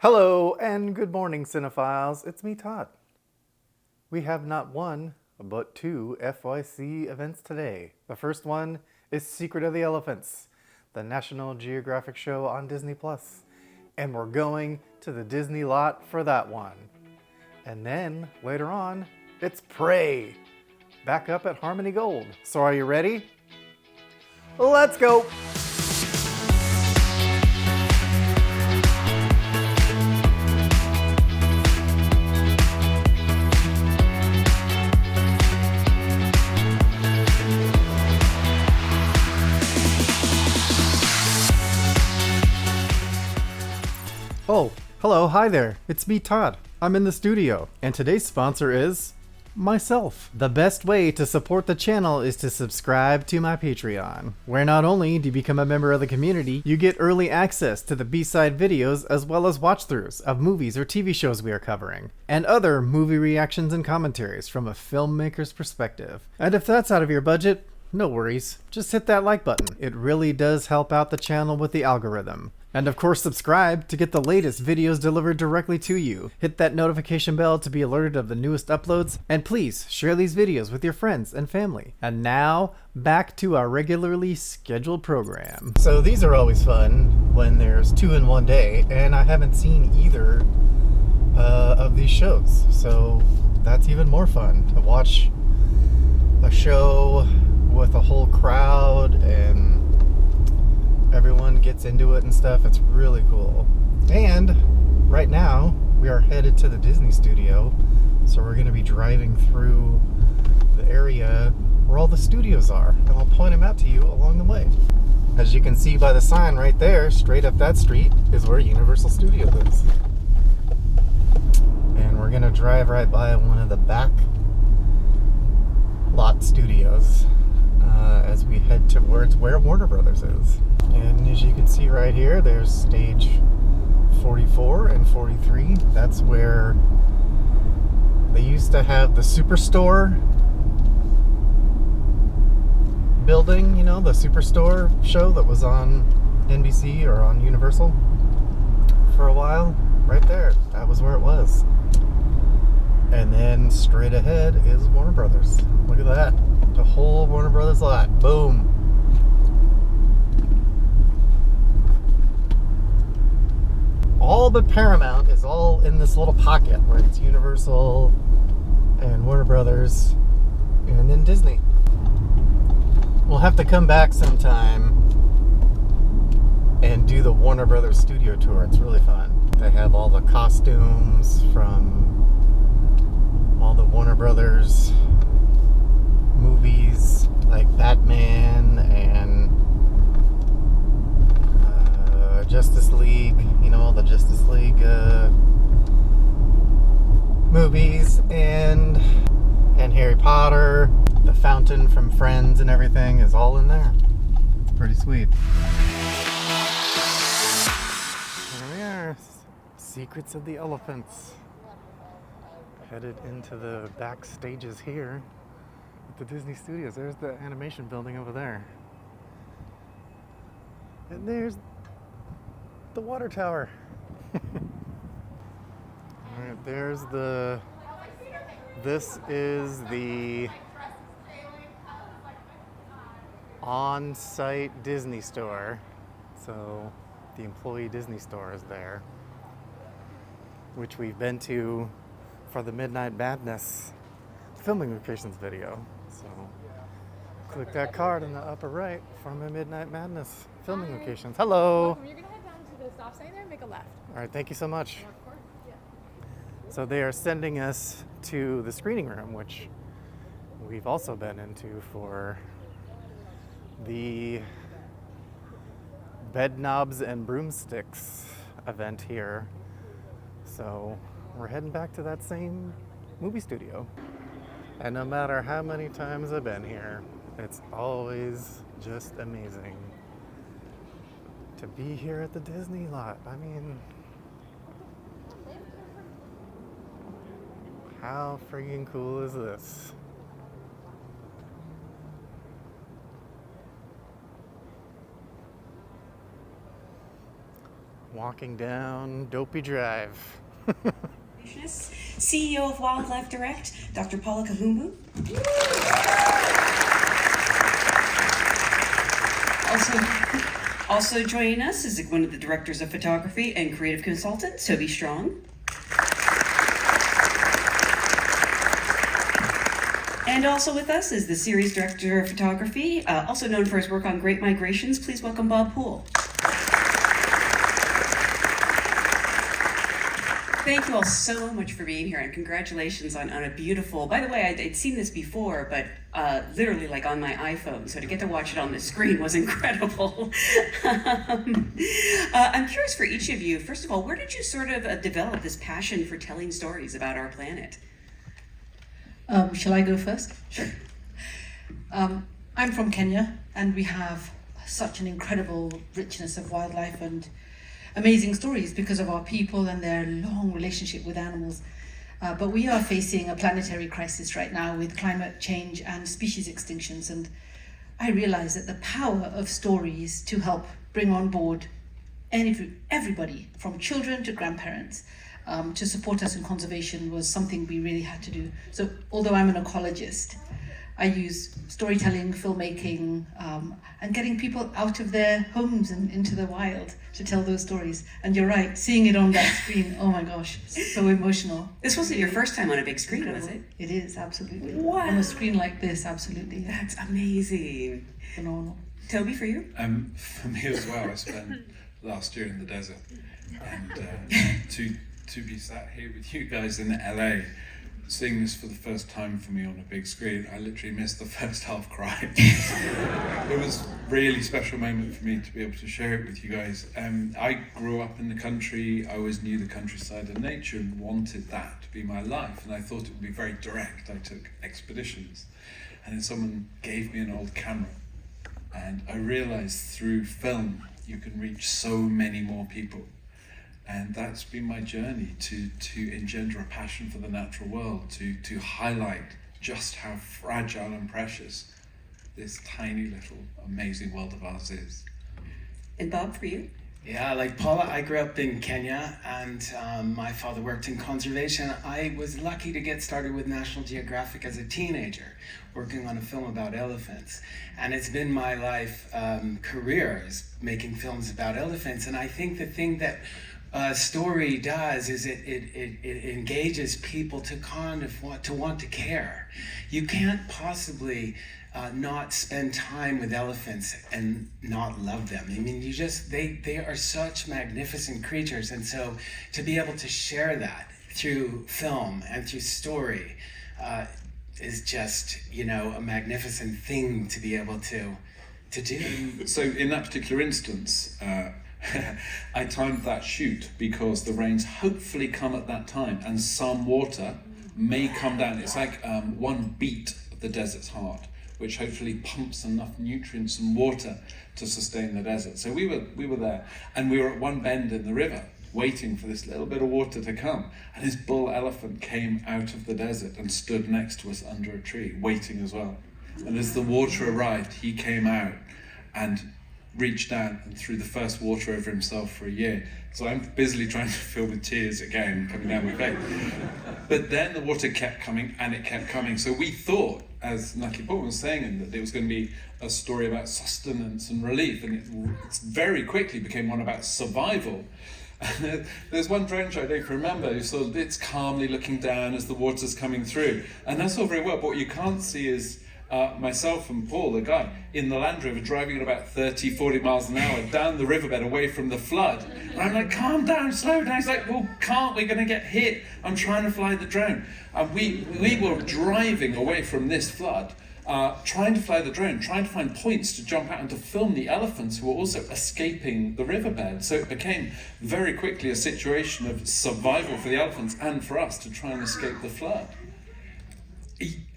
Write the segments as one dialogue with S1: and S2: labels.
S1: Hello and good morning, cinephiles. It's me, Todd. We have not one, but two FYC events today. The first one is Secret of the Elephants, the National Geographic show on Disney+. And we're going to the Disney lot for that one. And then, later on, it's Prey, back up at Harmony Gold. So are you ready? Let's go! Oh, hello, hi there. It's me, Todd. I'm in the studio, and today's sponsor is myself. The best way to support the channel is to subscribe to my Patreon, where not only do you become a member of the community, you get early access to the B-side videos as well as watch-throughs of movies or TV shows we are covering, and other movie reactions and commentaries from a filmmaker's perspective. And if that's out of your budget, no worries, just hit that like button. It really does help out the channel with the algorithm. And of course, subscribe to get the latest videos delivered directly to you. Hit that notification bell to be alerted of the newest uploads, and please share these videos with your friends and family. And now, back to our regularly scheduled program. So these are always fun when there's two in one day, and I haven't seen either of these shows. So that's even more fun, to watch a show with a whole crowd and everyone gets into it and stuff. It's really cool. And right now we are headed to the Disney Studio, so we're going to be driving through the area where all the studios are, and I'll point them out to you along the way. As you can see by the sign right there, straight up that street is where Universal Studios is. And we're going to drive right by one of the back lot studios as we head towards where Warner Brothers is. And as you can see right here, there's stage 44 and 43. That's where they used to have the Superstore building, you know, the Superstore show that was on NBC or on Universal for a while. Right there, that was where it was. And then straight ahead is Warner Brothers. Look at that. The whole Warner Brothers lot. Boom. All but Paramount is all in this little pocket where it's Universal and Warner Brothers and then Disney. We'll have to come back sometime and do the Warner Brothers studio tour. It's really fun. They have all the costumes from all the Warner Brothers movies like Batman and Justice League, you know, all the Justice League movies, and Harry Potter. The fountain from Friends and everything is all in there. It's pretty sweet. Here we are, Secrets of the Elephants. Headed into the back stages here at the Disney Studios. There's the animation building over there. And there's the water tower. Alright, there's this is the on-site Disney store. So the employee Disney store is there, which we've been to for the Midnight Madness filming locations video. So click that card in the upper right for my Midnight Madness filming locations. Hello.
S2: Welcome. You're gonna head down to the stop sign there and make a left.
S1: All right, thank you so much.
S2: Yeah, of course. Yeah.
S1: So they are sending us to the screening room, which we've also been into for the Bed Knobs and Broomsticks event here. So we're heading back to that same movie studio. And no matter how many times I've been here, it's always just amazing to be here at the Disney lot. I mean, how freaking cool is this? walking down Dopey Drive.
S3: CEO of Wildlife Direct, Dr. Paula Kahumbu. Also joining us is one of the directors of photography and creative consultant, Toby Strong. And also with us is the series director of photography, also known for his work on Great Migrations. Please welcome Bob Poole. Thank you all so much for being here, and congratulations on a beautiful, by the way, I'd seen this before, but literally like on my iPhone, so to get to watch it on the screen was incredible. I'm curious for each of you, first of all, where did you sort of develop this passion for telling stories about our planet?
S4: Shall I go first?
S3: Sure.
S4: I'm from Kenya, and we have such an incredible richness of wildlife and amazing stories because of our people and their long relationship with animals. But we are facing a planetary crisis right now with climate change and species extinctions. And I realize that the power of stories to help bring on board everybody, from children to grandparents, to support us in conservation was something we really had to do. So although I'm an ecologist, I use storytelling, filmmaking, and getting people out of their homes and into the wild to tell those stories. And you're right, seeing it on that screen, oh my gosh, so emotional.
S3: This wasn't your first time on a big screen,
S4: Incredible.
S3: was it?
S4: It is, absolutely.
S3: Wow.
S4: On a screen like this, absolutely. Yeah.
S3: That's amazing.
S4: Phenomenal.
S3: Toby, for you?
S5: For me as well, I spent last year in the desert, and to be sat here with you guys in LA, seeing this for the first time for me on a big screen, I literally missed the first half cry. It was a really special moment for me to be able to share it with you guys. I grew up in the country, I always knew the countryside and nature and wanted that to be my life, and I thought it would be very direct. I took expeditions, and then someone gave me an old camera, and I realized through film you can reach so many more people. And that's been my journey to engender a passion for the natural world, to highlight just how fragile and precious this tiny little amazing world of ours is.
S3: And Bob, for you?
S6: Yeah, like Paula, I grew up in Kenya, and my father worked in conservation. I was lucky to get started with National Geographic as a teenager, working on a film about elephants. And it's been my life career is making films about elephants. And I think the thing that story does is it engages people to kind of want to care. You can't possibly not spend time with elephants and not love them. I mean, they are such magnificent creatures, and so to be able to share that through film and through story is just, a magnificent thing to be able to do.
S5: So in that particular instance, I timed that shoot because the rains hopefully come at that time and some water may come down. It's like one beat of the desert's heart, which hopefully pumps enough nutrients and water to sustain the desert. So we were there, and we were at one bend in the river waiting for this little bit of water to come, and this bull elephant came out of the desert and stood next to us under a tree waiting as well. And as the water arrived, he came out and reached down and threw the first water over himself for a year. So I'm busily trying to fill with tears again coming down my face. But then the water kept coming and it kept coming. So we thought, as Naki Paul was saying, that it was going to be a story about sustenance and relief, and it very quickly became one about survival. And there's one drone shot I don't remember who sort of it's calmly looking down as the water's coming through, and that's all very well, but what you can't see is myself and Paul, the guy, in the Land Rover driving at about 30, 40 miles an hour down the riverbed away from the flood. And I'm like, calm down, slow down. He's like, well, can't, we're going to get hit. I'm trying to fly the drone. And we were driving away from this flood, trying to fly the drone, trying to find points to jump out and to film the elephants who were also escaping the riverbed. So it became very quickly a situation of survival for the elephants and for us to try and escape the flood.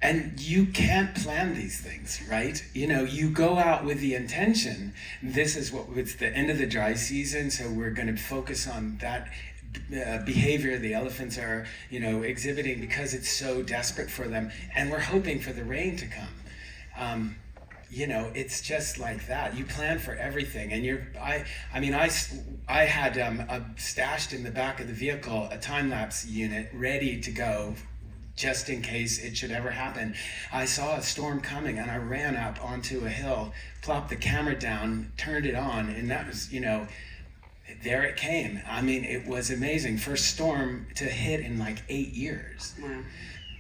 S6: And you can't plan these things, right? You go out with the intention, it's the end of the dry season, so we're going to focus on that behavior the elephants are, exhibiting because it's so desperate for them, and we're hoping for the rain to come. you know, it's just like that. You plan for everything, and I had stashed in the back of the vehicle a time-lapse unit ready to go just in case it should ever happen. I saw a storm coming and I ran up onto a hill, plopped the camera down, turned it on, and that was, you know, there it came. I mean, it was amazing. First storm to hit in like 8 years.
S3: Wow.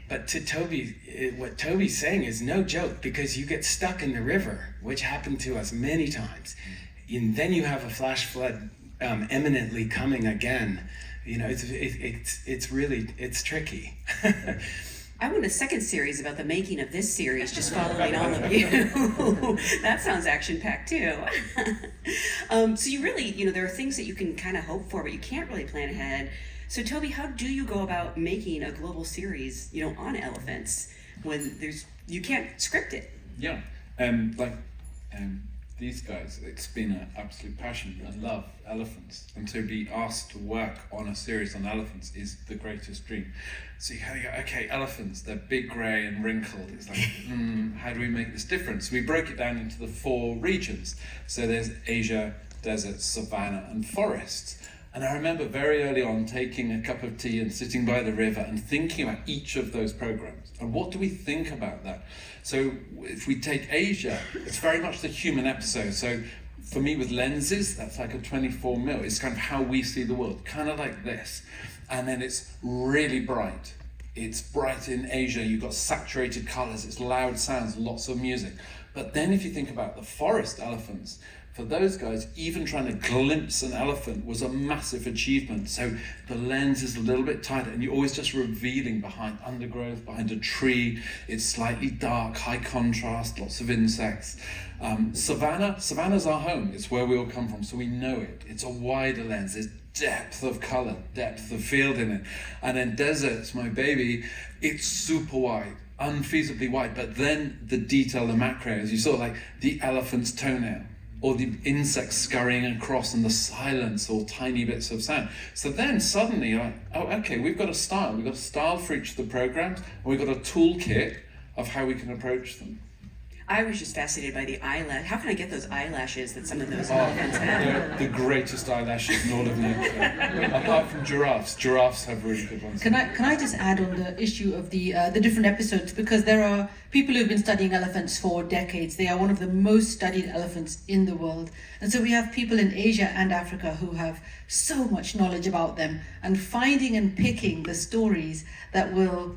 S6: But to Toby, what Toby's saying is no joke, because you get stuck in the river, which happened to us many times. And then you have a flash flood imminently coming again. You know, it's really tricky.
S3: I want a second series about the making of this series, just following all of you. That sounds action-packed too. So you really, you know, there are things that you can kind of hope for, but you can't really plan ahead. So Toby, how do you go about making a global series, you know, on elephants when you can't script it?
S5: Yeah, these guys, it's been an absolute passion. I love elephants, and to be asked to work on a series on elephants is the greatest dream. So you go, okay, elephants, they're big, grey and wrinkled. It's like, how do we make this different? So we broke it down into the 4 regions. So there's Asia, deserts, savanna and forests. And I remember very early on taking a cup of tea and sitting by the river and thinking about each of those programs. And what do we think about that? So if we take Asia, it's very much the human episode. So for me with lenses, that's like a 24mm. It's kind of how we see the world, kind of like this. And then it's really bright. It's bright in Asia, you've got saturated colors, it's loud sounds, lots of music. But then if you think about the forest elephants, for those guys, even trying to glimpse an elephant was a massive achievement. So the lens is a little bit tighter and you're always just revealing behind undergrowth, behind a tree. It's slightly dark, high contrast, lots of insects. Savannah's our home. It's where we all come from, so we know it. It's a wider lens. There's depth of color, depth of field in it. And then deserts, my baby, it's super wide, unfeasibly wide. But then the detail, the macros, you saw like the elephant's toenail, or the insects scurrying across and the silence or tiny bits of sound. So then suddenly you're like, oh, okay, we've got a style. We've got a style for each of the programs, and we've got a toolkit of how we can approach them.
S3: I was just fascinated by the eyelash. How can I get those eyelashes that some of those elephants have?
S5: They're the greatest eyelashes in all of nature. Apart from giraffes. Giraffes have really good ones.
S4: Can I just add on the issue of the different episodes, because there are people who've been studying elephants for decades. They are one of the most studied elephants in the world. And so we have people in Asia and Africa who have so much knowledge about them, and finding and picking the stories that will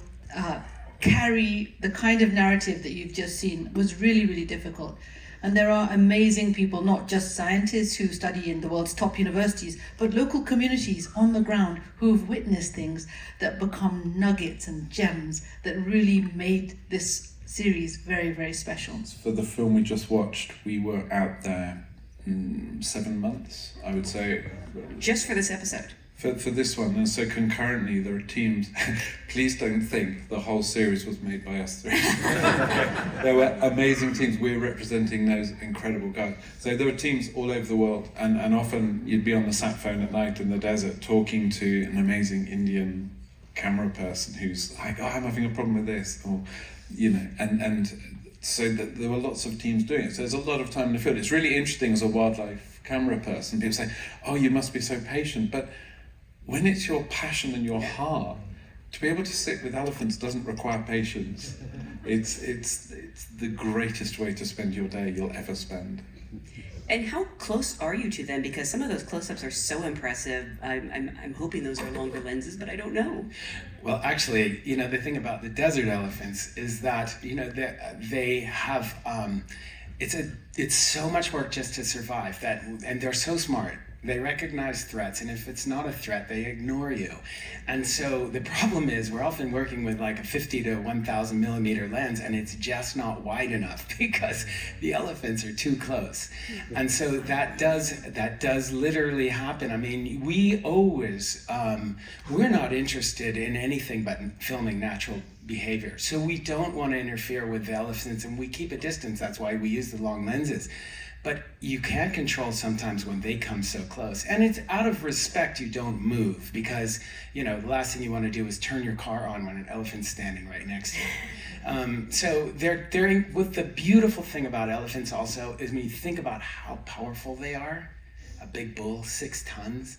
S4: carry the kind of narrative that you've just seen was really, really difficult. And there are amazing people, not just scientists who study in the world's top universities, but local communities on the ground who've witnessed things that become nuggets and gems that really made this series very, very special.
S5: For the film we just watched, we were out there 7 months, I would say.
S3: Just for this episode?
S5: For this one, and so concurrently there are teams. Please don't think the whole series was made by us 3. There were amazing teams. We were representing those incredible guys. So there were teams all over the world, and often you'd be on the sat phone at night in the desert talking to an amazing Indian camera person who's like, oh, I'm having a problem with this, or, you know, and so that there were lots of teams doing it. So there's a lot of time in the field. It's really interesting as a wildlife camera person. People say, oh, you must be so patient, but when it's your passion and your heart, to be able to sit with elephants doesn't require patience. It's the greatest way to spend your day you'll ever spend.
S3: And how close are you to them? Because some of those close-ups are so impressive. I'm hoping those are longer lenses, but I don't know.
S6: Well, actually, you know, the thing about the desert elephants is that, you know, they have, it's so much work just to survive, and they're so smart. They recognize threats, and if it's not a threat, they ignore you. And so the problem is we're often working with like a 50 to 1,000 millimeter lens, and it's just not wide enough because the elephants are too close. And so that does literally happen. I mean, we always, we're not interested in anything but filming natural behavior. So we don't want to interfere with the elephants, and we keep a distance. That's why we use the long lenses. But you can't control sometimes when they come so close. And it's out of respect you don't move, because, the last thing you want to do is turn your car on when an elephant's standing right next to you. So what the beautiful thing about elephants also is when you think about how powerful they are, a big bull, 6 tons,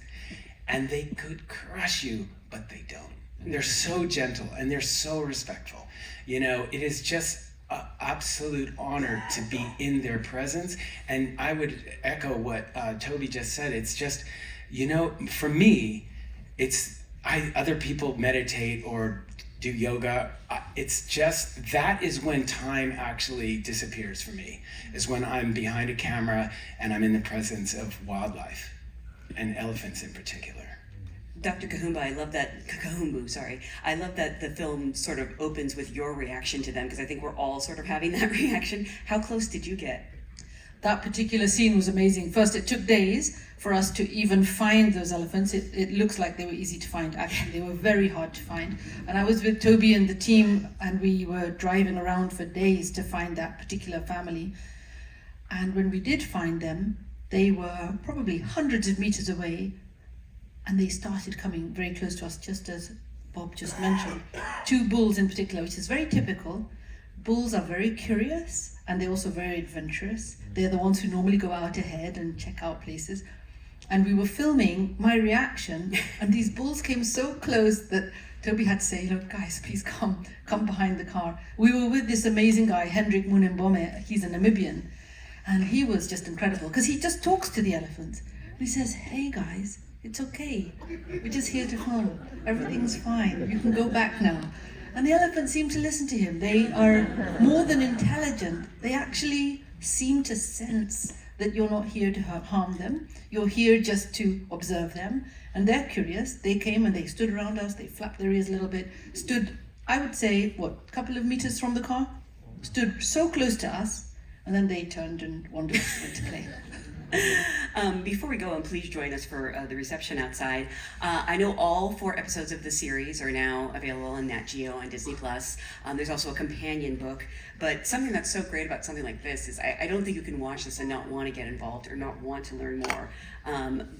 S6: and they could crush you, but they don't. They're so gentle and they're so respectful. It is just an absolute honor to be in their presence. And I would echo what Toby just said. It's just, for me, other people meditate or do yoga. It's just, that is when time actually disappears for me, is when I'm behind a camera and I'm in the presence of wildlife and elephants in particular.
S3: Dr. Kahumba, I love that the film sort of opens with your reaction to them, because I think we're all sort of having that reaction. How close did you get?
S4: That particular scene was amazing. First, it took days for us to even find those elephants. It looks like they were easy to find. Actually, they were very hard to find. And I was with Toby and the team, and we were driving around for days to find that particular family. And when we did find them, they were probably hundreds of meters away, and they started coming very close to us, just as Bob just mentioned. 2 bulls in particular, which is very typical. Bulls are very curious, and they're also very adventurous. They're the ones who normally go out ahead and check out places. And we were filming my reaction, and these bulls came so close that Toby had to say, "Look, guys, please come behind the car." We were with this amazing guy, Hendrik Munembome. He's a Namibian, and he was just incredible, because he just talks to the elephants. And he says, "Hey guys, it's okay. We're just here to film. Everything's fine. You can go back now." And the elephants seem to listen to him. They are more than intelligent. They actually seem to sense that you're not here to harm them. You're here just to observe them. And they're curious. They came and they stood around us. They flapped their ears a little bit. Stood, I would say, a couple of meters from the car? Stood so close to us. And then they turned and wandered to play.
S3: Before we go, and please join us for the reception outside. I know all 4 episodes of the series are now available on Nat Geo and Disney+. There's also a companion book, but something that's so great about something like this is I don't think you can watch this and not want to get involved or not want to learn more.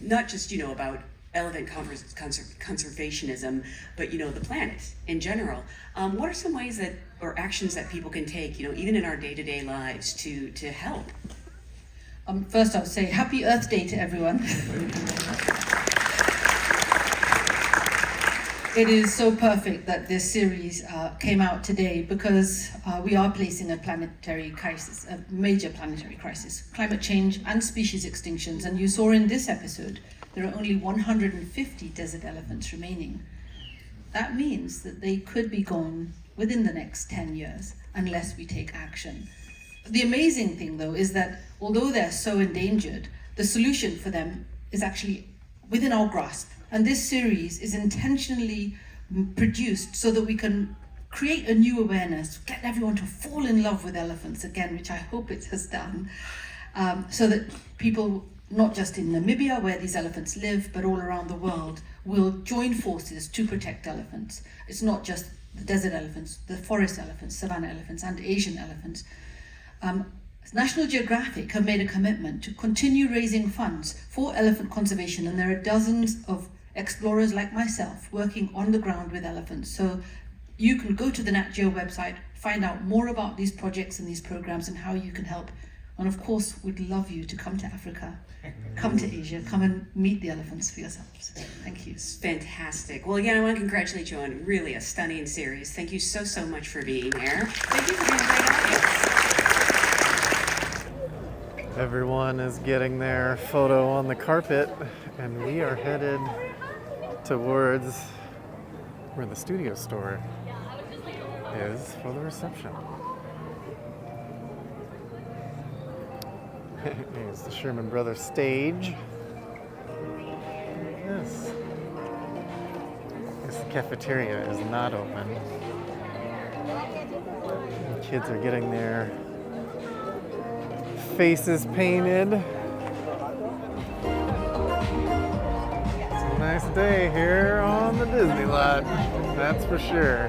S3: Not just, about elephant conservationism, but, the planet in general. What are some ways or actions that people can take, even in our day-to-day lives to help?
S4: First, I would say Happy Earth Day to everyone. It is so perfect that this series came out today, because we are facing a planetary crisis, a major planetary crisis, climate change and species extinctions. And you saw in this episode, there are only 150 desert elephants remaining. That means that they could be gone within the next 10 years unless we take action. The amazing thing, though, is that although they're so endangered, the solution for them is actually within our grasp. And this series is intentionally produced so that we can create a new awareness, get everyone to fall in love with elephants again, which I hope it has done, so that people, not just in Namibia where these elephants live, but all around the world, will join forces to protect elephants. It's not just the desert elephants, the forest elephants, savanna elephants, and Asian elephants. National Geographic have made a commitment to continue raising funds for elephant conservation, and there are dozens of explorers like myself working on the ground with elephants. So you can go to the Nat Geo website, find out more about these projects and these programs and how you can help. And of course, we'd love you to come to Africa, come to Asia, come and meet the elephants for yourselves. Thank you.
S3: Fantastic. Well, again, I want to congratulate you on really a stunning series. Thank you so, so much for being here. Thank you for being a great audience.
S1: Everyone is getting their photo on the carpet, and we are headed towards where the studio store is for the reception. Here's the Sherman Brothers stage. Yes. This cafeteria is not open. The kids are getting their faces painted. It's a nice day here on the Disney lot, that's for sure.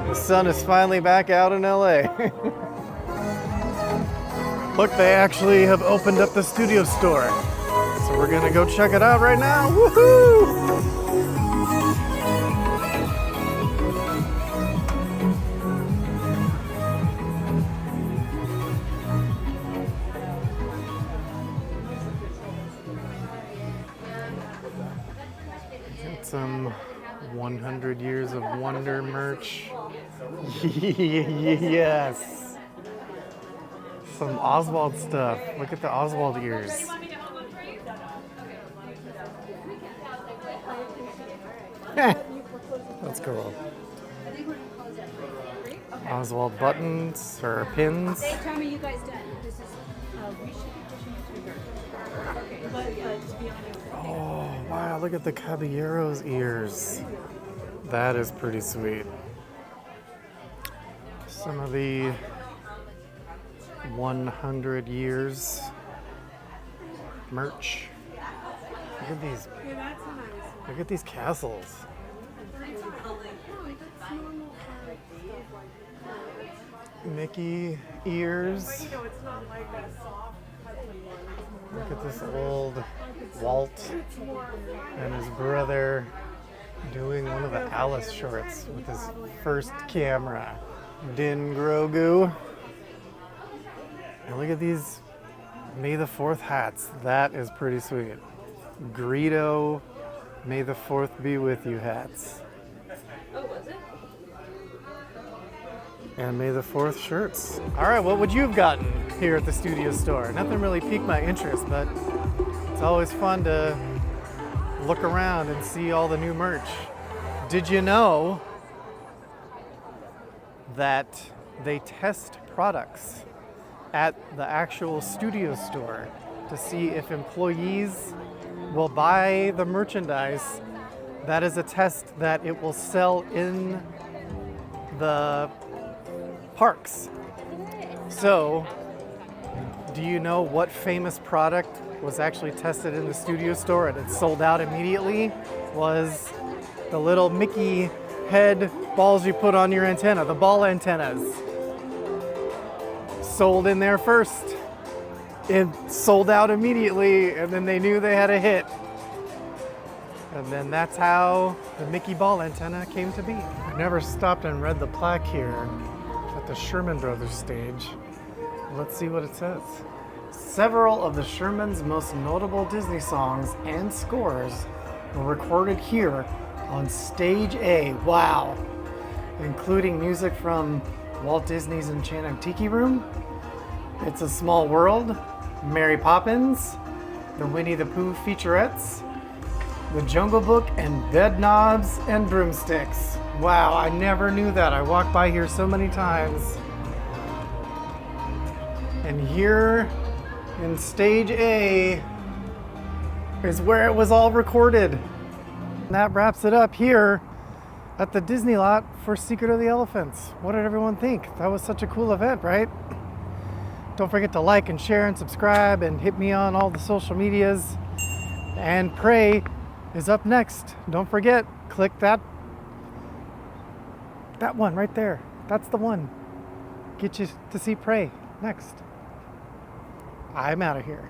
S1: The sun is finally back out in LA. Look, they actually have opened up the studio store. So we're gonna go check it out right now. Woohoo! Get some 100 Years of Wonder merch. Yes. Some Oswald stuff. Look at the Oswald ears. That's cool. Oswald buttons or pins.
S2: Tell me you guys done. This is we should be pushing it to okay. But to be honest.
S1: Oh wow! Look at the Caballero's ears. That is pretty sweet. Some of the 100 years merch. Look at these. Look at these castles. Mickey ears. Look at this old Walt and his brother doing one of the Alice shorts with his first camera. Din Grogu. And look at these May the 4th hats. That is pretty sweet. Greedo, May the 4th be with you hats.
S2: Oh, was it?
S1: And May the 4th shirts. All right, what would you have gotten here at the studio store? Nothing really piqued my interest, but it's always fun to look around and see all the new merch. Did you know that they test products at the actual studio store to see if employees will buy the merchandise? That is a test that it will sell in the parks. So, do you know what famous product was actually tested in the studio store and it sold out immediately? Was the little Mickey head balls you put on your antenna, the ball antennas. Sold in there first. It sold out immediately, and then they knew they had a hit. And then that's how the Mickey ball antenna came to be. I never stopped and read the plaque here at the Sherman Brothers stage. Let's see what it says. Several of the Sherman's most notable Disney songs and scores were recorded here on Stage A. Wow! Including music from Walt Disney's Enchanted Tiki Room, It's a Small World, Mary Poppins, the Winnie the Pooh featurettes, The Jungle Book, and Bed Knobs and Broomsticks. Wow, I never knew that. I walked by here so many times. And here in Stage A is where it was all recorded. And that wraps it up here at the Disney lot for Secret of the Elephants. What did everyone think? That was such a cool event, right? Don't forget to like and share and subscribe and hit me on all the social medias. And Pray is up next. Don't forget, click that one right there. That's the one. Get you to see Pray next. I'm out of here.